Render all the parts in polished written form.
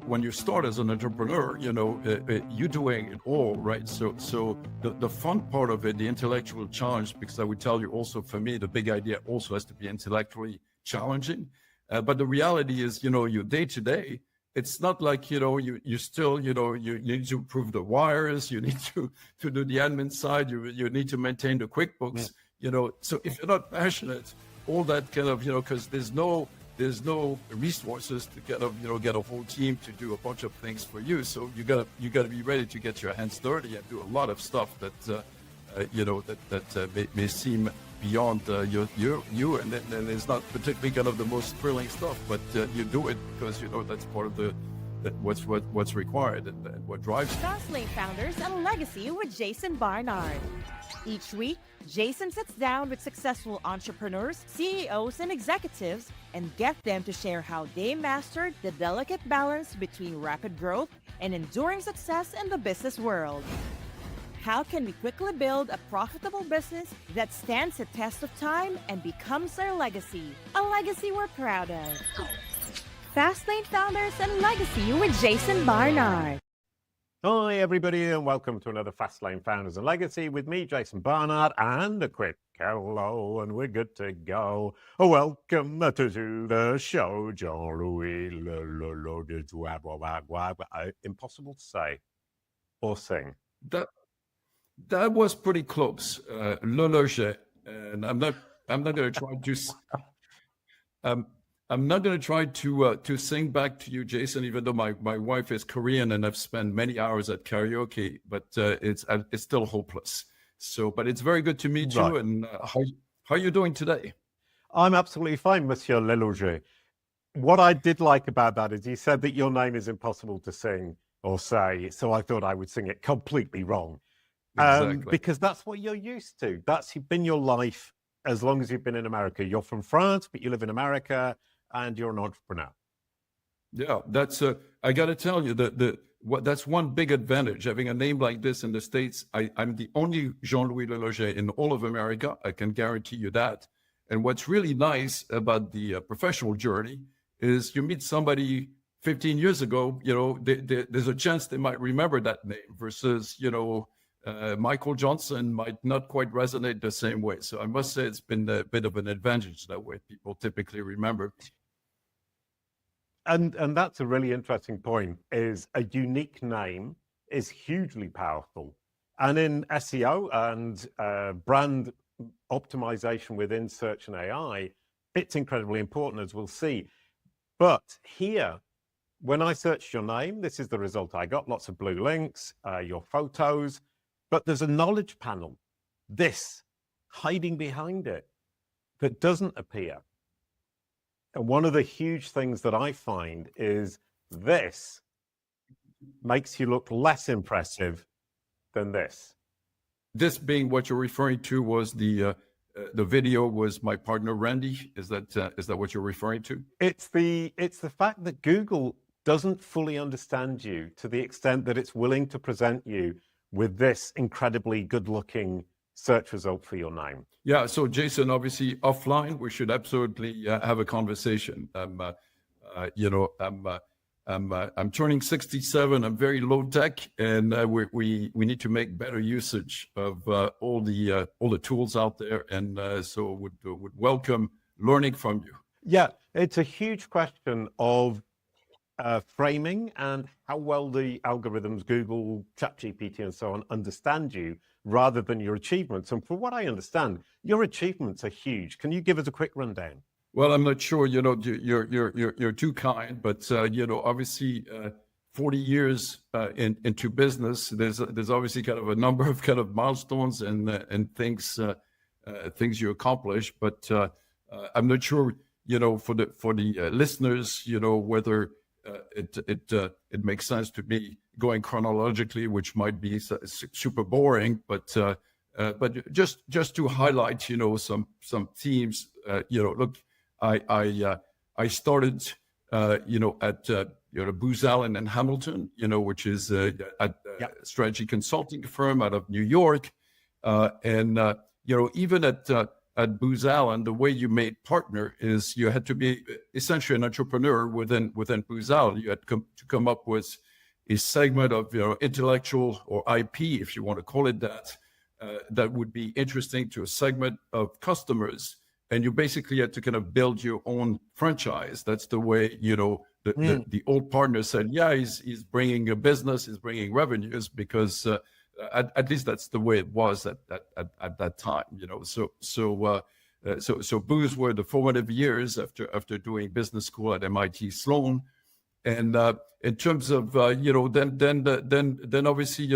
when you start as an entrepreneur, you're doing it all, right? So the fun part of it, the intellectual challenge, because I would tell you also, for me, the big idea also has to be intellectually challenging. But the reality is, your day to day, it's not like, you still, you need to improve the wires, you need to do the admin side, you need to maintain the QuickBooks, so if you're not passionate, all that kind of, because there's no resources to kind of, get a whole team to do a bunch of things for you. So you gotta be ready to get your hands dirty and do a lot of stuff that, may seem beyond you, and then it's not particularly kind of the most thrilling stuff, but you do it because that's part of what's required and what drives you. Fastlane Founders and Legacy with Jason Barnard. Each week, Jason sits down with successful entrepreneurs, CEOs, and executives and get them to share how they mastered the delicate balance between rapid growth and enduring success in the business world. How can we quickly build a profitable business that stands the test of time and becomes our legacy? A legacy we're proud of. Fastlane Founders and Legacy with Jason Barnard. Hi, everybody, and welcome to another Fastlane Founders and Legacy with me, Jason Barnard, and a quick hello, and we're good to go. Welcome to the show, Jean-Louis Lelogeais. Impossible to say or sing. That was pretty close, Lelogeais, and I'm not going to try to. I'm not going to try to sing back to you, Jason, even though my wife is Korean and I've spent many hours at karaoke, but it's still hopeless. So, but it's very good to meet you. And how are you doing today? I'm absolutely fine, Monsieur Lelogeais. What I did like about that is you said that your name is impossible to sing or say, so I thought I would sing it completely wrong. Exactly. Because that's what you're used to. That's been your life as long as you've been in America. You're from France, but you live in America. And you're an entrepreneur. Yeah, that's I got to tell you that's one big advantage having a name like this in the States. I'm the only Jean-Louis Lelogeais in all of America. I can guarantee you that. And what's really nice about the professional journey is you meet somebody 15 years ago. There's a chance they might remember that name versus Michael Johnson might not quite resonate the same way. So I must say it's been a bit of an advantage that way. People typically remember. And that's a really interesting point, is a unique name is hugely powerful. And in SEO and brand optimization within search and AI, it's incredibly important, as we'll see. But here, when I searched your name, this is the result I got. Lots of blue links, your photos. But there's a knowledge panel, this, hiding behind it, that doesn't appear. And one of the huge things that I find is this makes you look less impressive than this. This being what you're referring to was the video was my partner, Randy. Is that what you're referring to? It's the fact that Google doesn't fully understand you to the extent that it's willing to present you with this incredibly good-looking search result for your name. Yeah, so Jason, obviously offline, we should absolutely have a conversation. I'm turning 67. I'm very low tech, and we need to make better usage of all the tools out there, and so would welcome learning from you. Yeah, it's a huge question of framing and how well the algorithms, Google, ChatGPT, and so on, understand you rather than your achievements. And from what I understand, your achievements are huge. Can you give us a quick rundown? Well, I'm not sure. You're too kind, but obviously, 40 years into business, there's obviously kind of a number of kind of milestones and things you accomplish. But I'm not sure, for the listeners, whether it makes sense to be going chronologically, which might be super boring, but just to highlight, some themes. Look, I started, at Booz Allen and Hamilton, which is a strategy consulting firm out of New York, and even at at Booz Allen, the way you made partner is you had to be essentially an entrepreneur within Booz Allen. You had to come up with a segment of intellectual or IP, if you want to call it that, that would be interesting to a segment of customers. And you basically had to kind of build your own franchise. That's the way, the old partner said, yeah, he's bringing a business, he's bringing revenues, because at least that's the way it was at that time, So Booz were the formative years after doing business school at MIT Sloan. And in terms of, then obviously,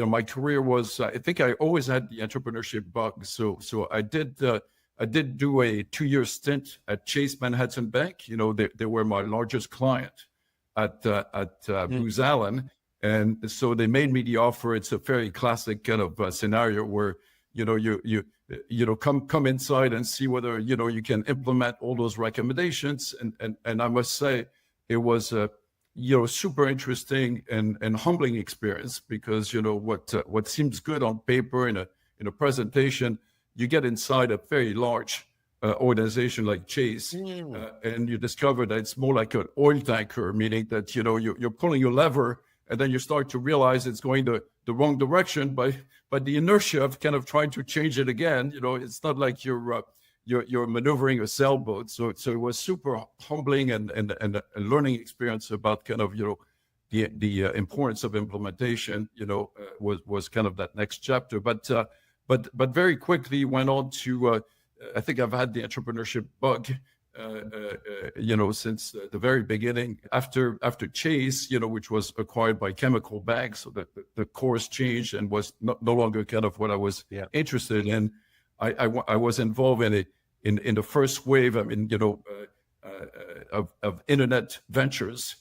my career was, I think I always had the entrepreneurship bug. So I did do a 2-year stint at Chase Manhattan Bank. They were my largest client at Booz Allen. And so they made me the offer. It's a very classic kind of scenario where, you come inside and see whether, you can implement all those recommendations. And I must say it was a, super interesting and humbling experience, because, what seems good on paper in a presentation, you get inside a very large organization like Chase, and you discover that it's more like an oil tanker, meaning that, you're pulling a lever, and then you start to realize it's going the wrong direction, but the inertia of kind of trying to change it again, it's not like you're maneuvering a sailboat. So it was super humbling and a learning experience about kind of, the importance of implementation, was kind of that next chapter. But very quickly went on to, I think I've had the entrepreneurship bug, since the very beginning. After Chase, which was acquired by Chemical Bank, so that the course changed and was no longer kind of what I was interested in. I was involved in the first wave, of internet ventures,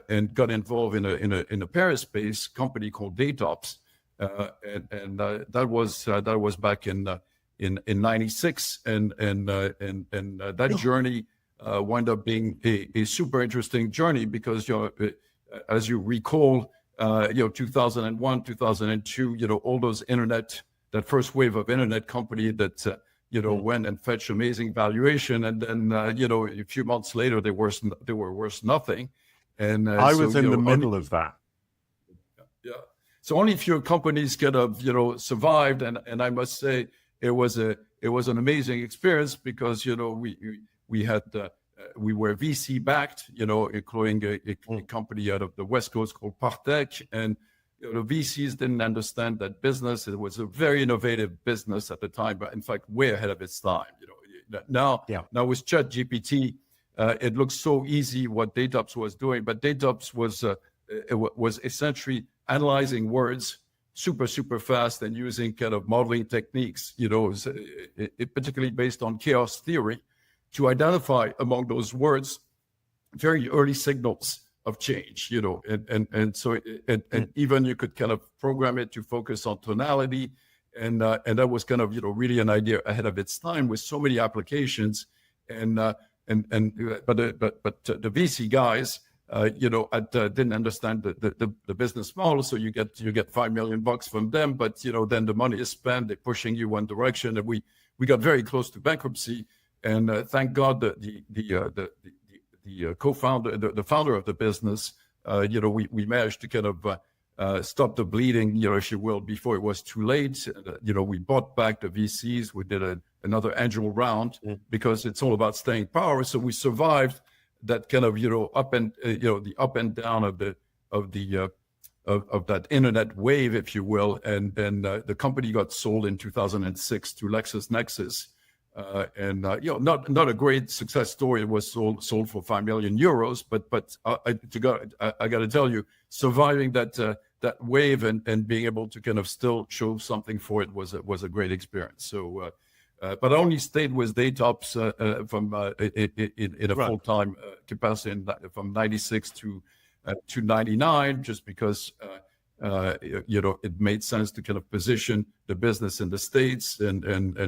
and got involved in a Paris-based company called Daytops, and that was back in '96, and that journey wound up being a super interesting journey, because as you recall, 2001, 2002, all those that first wave of internet company that went and fetched amazing valuation, and then a few months later they were worth nothing. And I was in the middle of that. Yeah. So only a few companies kind of survived, and I must say it was an amazing experience, because we were VC backed, including a company out of the West Coast called Partech, and the VCs didn't understand that business. It was a very innovative business at the time, but in fact way ahead of its time. Now with ChatGPT, it looks so easy what Daytops was doing, but Daytops was essentially analyzing words super fast and using kind of modeling techniques, particularly based on chaos theory, to identify among those words very early signals of change, and so even you could kind of program it to focus on tonality, and that was kind of really an idea ahead of its time with so many applications, but the VC guys didn't understand the business model. So you get $5 million from them, but then the money is spent, they're pushing you one direction, and we got very close to bankruptcy, and thank God that the co-founder, the founder of the business, we managed to kind of stop the bleeding, if you will, before it was too late. We bought back the VCs. We did another angel round, because it's all about staying power. So we survived that kind of up and the up and down of that internet wave, if you will, and the company got sold in 2006 to LexisNexis. Not a great success story. It was sold for €5 million, but I got to tell you, surviving that wave and being able to kind of still show something for it was a great experience. So, but I only stayed with Daytops in a full time capacity from '96 to 99, just because. It made sense to kind of position the business in the States, and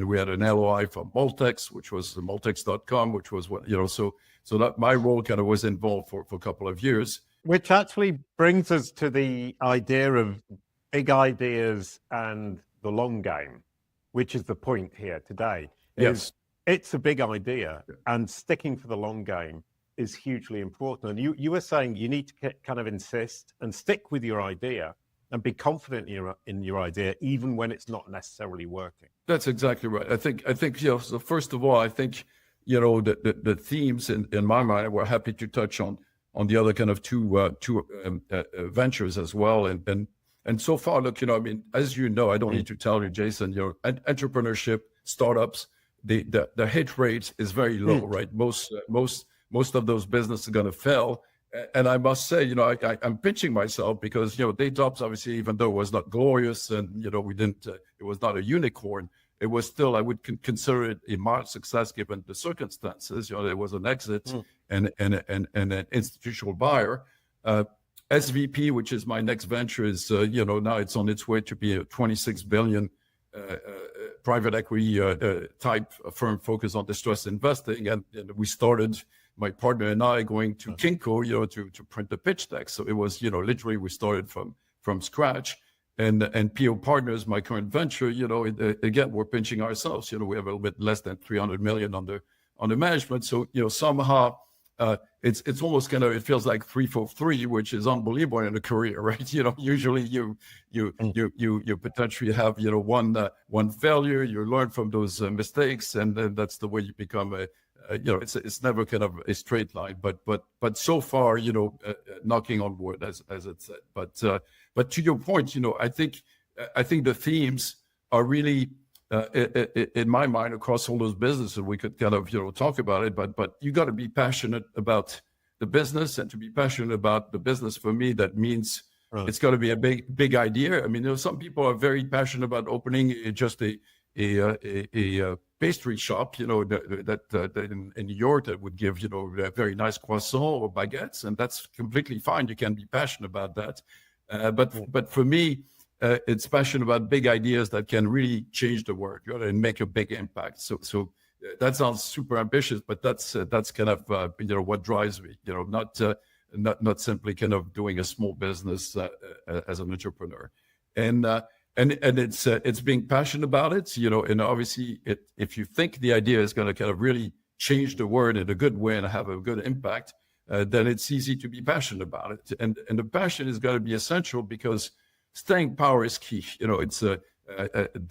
we had an LOI from Multex, which was Multex.com, which was what, so that my role kind of was involved for a couple of years. Which actually brings us to the idea of big ideas and the long game, which is the point here today. Yes. It's a big idea, and sticking for the long game is hugely important. And you were saying you need to kind of insist and stick with your idea and be confident in your idea, even when it's not necessarily working. That's exactly right. I think, so first of all, I think, the themes in my mind, we're happy to touch on the other kind of two ventures as well. And so far, look, I mean, as you know, I don't need to tell you, Jason, entrepreneurship, startups, the hit rate is very low, right? Most of those businesses are going to fail. And I must say, I'm pinching myself because, Daytops, obviously, even though it was not glorious and, it was not a unicorn, it was still, I would consider it a mild success given the circumstances. There was an exit and an institutional buyer. SVP, which is my next venture, is, now it's on its way to be a 26 billion private equity type firm focused on distressed investing. And we started, my partner and I, going to Kinko, to print the pitch deck. So it was, literally we started from scratch. And PO Partners, my current venture, again, we're pinching ourselves. We have a little bit less than 300 million under management. So, somehow it's almost kind of, it feels like 3 for 3, which is unbelievable in a career, right? Usually you potentially have, one failure, you learn from those mistakes, and then that's the way you become it's never kind of a straight line, but so far, knocking on wood, as it said. But to your point, I think the themes are really, in my mind, across all those businesses. We could kind of, talk about it, but you got to be passionate about the business, and to be passionate about the business, for me, that means it's got to be a big idea. I mean, some people are very passionate about opening just a pastry shop, that in New York that would give, a very nice croissant or baguettes, and that's completely fine. You can be passionate about that. But for me, it's passion about big ideas that can really change the world, and make a big impact. So that sounds super ambitious, but that's kind of, what drives me, not simply kind of doing a small business as an entrepreneur. And it's being passionate about it, and obviously if you think the idea is going to kind of really change the world in a good way and have a good impact, then it's easy to be passionate about it. And the passion is going to be essential, because staying power is key. It's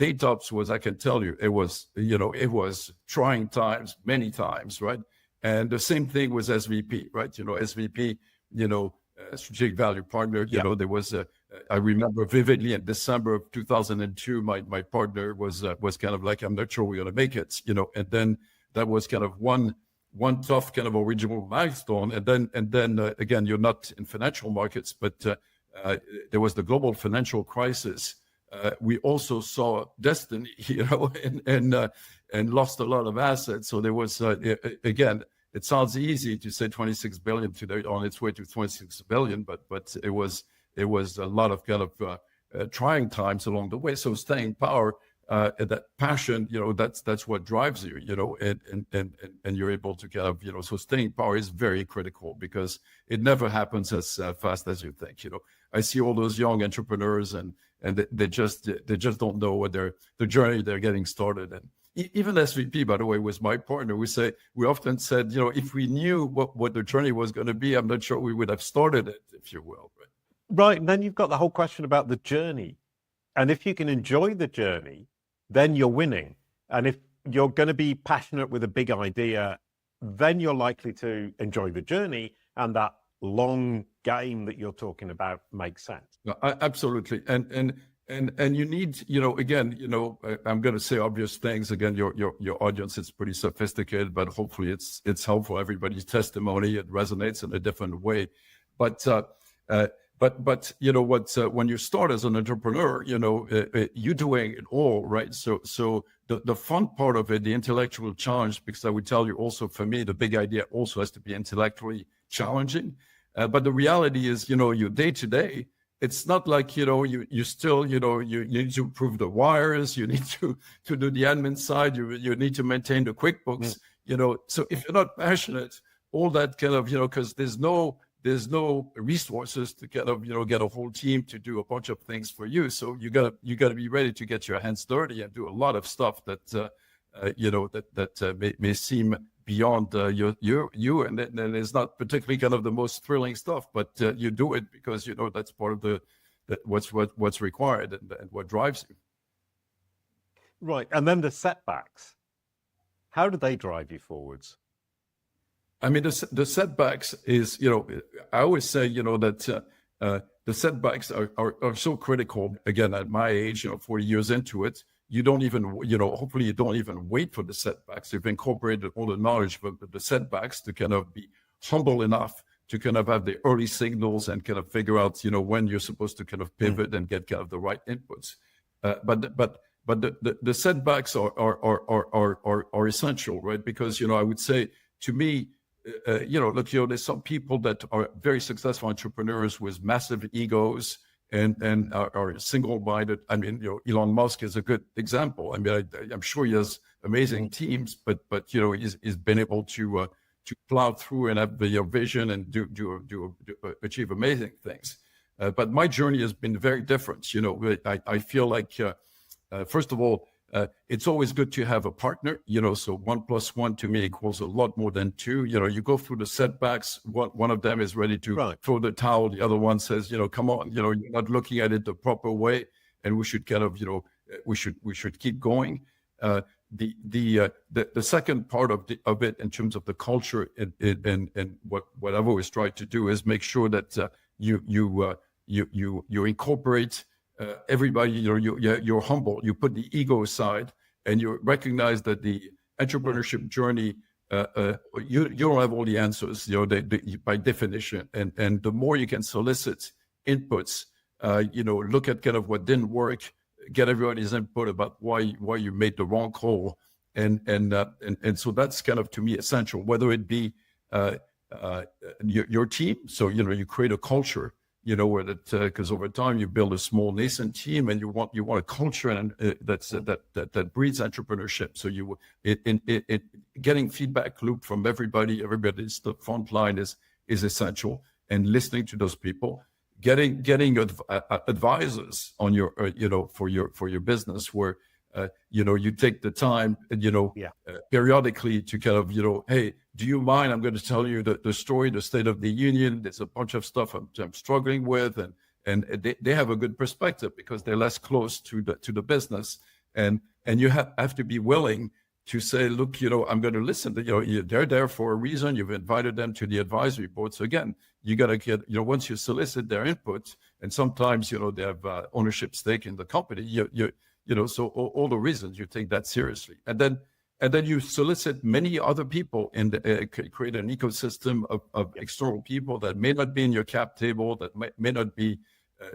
Daytops was, I can tell you, it was trying times, many times, right? And the same thing was SVP, right? SVP, strategic value partner, there was I remember vividly in December of 2002, my partner was kind of like, I'm not sure we're going to make it, and then that was kind of one tough kind of original milestone. And then again, you're not in financial markets, but there was the global financial crisis. We also saw destiny, and lost a lot of assets. So there was, again, it sounds easy to say 26 billion today, on its way to 26 billion, but it was a lot of kind of trying times along the way. So staying power, that passion, that's what drives you, and you're able to kind of, so staying power is very critical, because it never happens as fast as you think. I see all those young entrepreneurs, and they just don't know what the journey they're getting started. And even SVP, by the way, was my partner. We often said, if we knew what the journey was going to be, I'm not sure we would have started it, if you will. Right. And then you've got the whole question about the journey. And if you can enjoy the journey, then you're winning. And if you're going to be passionate with a big idea, then you're likely to enjoy the journey, and that long game that you're talking about makes sense. Absolutely. And you need, again, I'm going to say obvious things. Again, your audience is pretty sophisticated, but hopefully it's helpful. Everybody's testimony, it resonates in a different way. But when you start as an entrepreneur, you're doing it all, right? So the fun part of it, the intellectual challenge, because I would tell you also, for me, the big idea also has to be intellectually challenging. But the reality is, your day to day, it's not like, you still, you need to improve the wires, you need to do the admin side, you need to maintain the QuickBooks, so if you're not passionate, all that kind of, because there's no there's no resources to kind of, get a whole team to do a bunch of things for you. So you gotta be ready to get your hands dirty and do a lot of stuff that, may seem beyond you, and then it's not particularly kind of the most thrilling stuff, but you do it because that's part of what's required and what drives you. Right, and then the setbacks. How do they drive you forwards? I mean, the setbacks is, I always say, that the setbacks are so critical. Again, at my age, 40 years into it, you don't even, hopefully you don't even wait for the setbacks. You've incorporated all the knowledge of the setbacks to kind of be humble enough to kind of have the early signals and kind of figure out, when you're supposed to kind of pivot and get kind of the right inputs. But the setbacks are essential, right? Because, I would say, to me, look, there's some people that are very successful entrepreneurs with massive egos and are single-minded. I mean, Elon Musk is a good example. I mean, I'm sure he has amazing teams, but he's been able to plow through and have the vision and achieve amazing things. But my journey has been very different. I feel like, first of all, it's always good to have a partner, so 1 + 1 to me equals a lot more than 2. You go through the setbacks. One of them is ready to throw the towel. The other one says, come on, you're not looking at it the proper way, and we should kind of, we should keep going. The second part of it in terms of the culture and what I've always tried to do is make sure that you incorporate everybody. You're humble. You put the ego aside, and you recognize that the entrepreneurship journey, you don't have all the answers, by definition. And the more you can solicit inputs, look at kind of what didn't work, get everybody's input about why you made the wrong call, and so that's kind of, to me, essential. Whether it be your team, so you create a culture. Where that, because over time you build a small nascent team, and you want a culture and that breeds entrepreneurship. So getting feedback loop from everybody's the front line is essential, and listening to those people, getting advisors on your for your business, where you take the time, periodically to kind of, hey, do you mind? I'm going to tell you the story, the State of the Union. There's a bunch of stuff I'm struggling with, and they have a good perspective because they're less close to the business, and you have to be willing to say, look, I'm going to listen. They're there for a reason. You've invited them to the advisory board. So again, you got to get, once you solicit their input, and sometimes they have ownership stake in the company. So all the reasons, you take that seriously, and then you solicit many other people and create an ecosystem of external people that may not be in your cap table, that may not be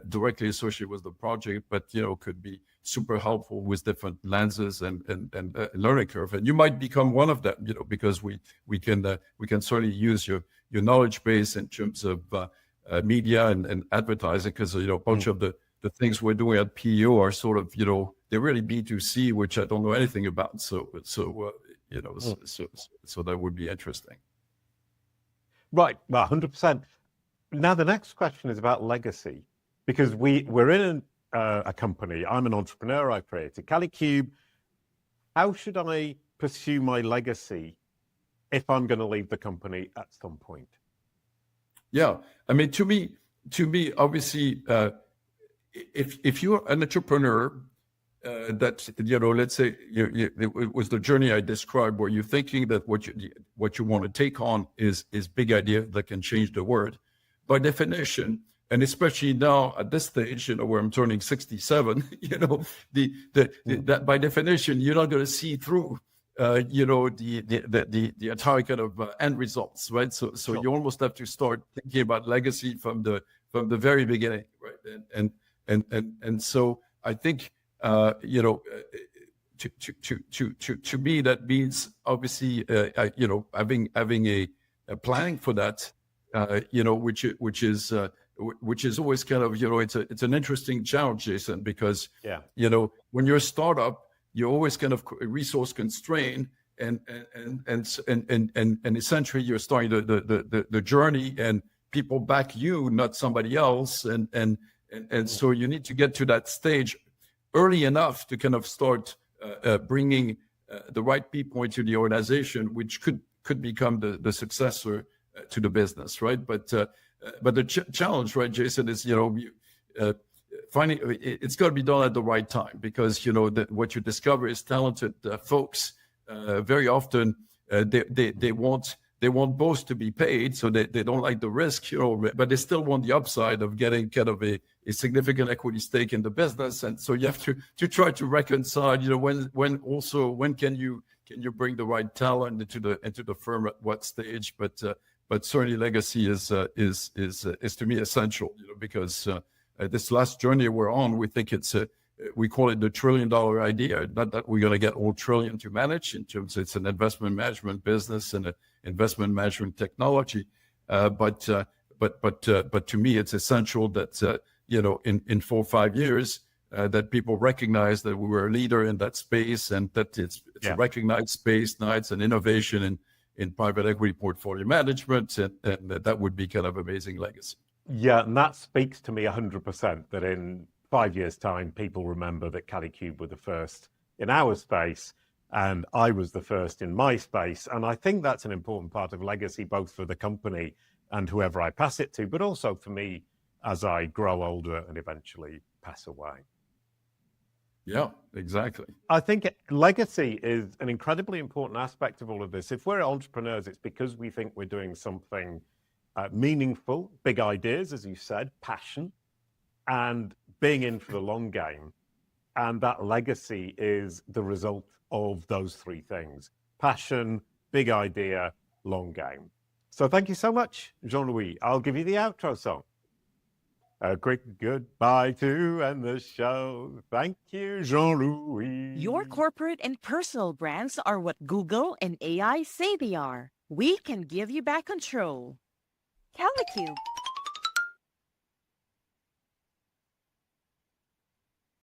directly associated with the project, but could be super helpful with different lenses and learning curve. And you might become one of them, because we can certainly use your knowledge base in terms of media and advertising, because a bunch of the things we're doing at PEO are sort of they're really B2C, which I don't know anything about. So that would be interesting. Right, well, 100%. Now the next question is about legacy, because we're in a company. I'm an entrepreneur. I created Kalicube. How should I pursue my legacy if I'm going to leave the company at some point? Yeah, I mean, to me, obviously, if you're an entrepreneur, that let's say it was the journey I described, where you're thinking that what you want to take on is big idea that can change the world. By definition, and especially now at this stage, where I'm turning 67, that by definition you're not going to see through, the entire kind of end results, right? So sure. You almost have to start thinking about legacy from the very beginning, right? And so I think. To me, that means obviously, having a planning for that, which is always kind of, it's an interesting challenge, Jason, because, when you're a startup, you're always kind of resource constrained, and essentially you're starting the journey, and people back you, not somebody else. And so you need to get to that stage early enough to kind of start bringing the right people into the organization, which could become the successor to the business, right? But the challenge, right, Jason, is finding it's got to be done at the right time, because what you discover is talented folks. Very often they want both to be paid, so they don't like the risk, but they still want the upside of getting kind of a significant equity stake in the business. And so you have to try to reconcile, when can you bring the right talent into the firm at what stage? But certainly legacy is to me essential, because this last journey we're on, we think we call it the $1 trillion idea. Not that we're going to get all trillion to manage, in terms it's an investment management business and an investment management technology. But to me, it's essential that in 4 or 5 years that people recognize that we were a leader in that space, and that it's a recognized space. Now it's an innovation in private equity portfolio management, and that would be kind of amazing legacy. Yeah, and that speaks to me 100%, that in 5 years' time, people remember that Kalicube were the first in our space, and I was the first in my space. And I think that's an important part of legacy, both for the company and whoever I pass it to, but also for me as I grow older and eventually pass away. Yeah, exactly. I think legacy is an incredibly important aspect of all of this. If we're entrepreneurs, it's because we think we're doing something meaningful, big ideas, as you said, passion, and being in for the long game. And that legacy is the result of those three things: passion, big idea, long game. So thank you so much, Jean-Louis. I'll give you the outro song. A quick goodbye to end the show. Thank you, Jean-Louis. Your corporate and personal brands are what Google and AI say they are. We can give you back control. Kalicube.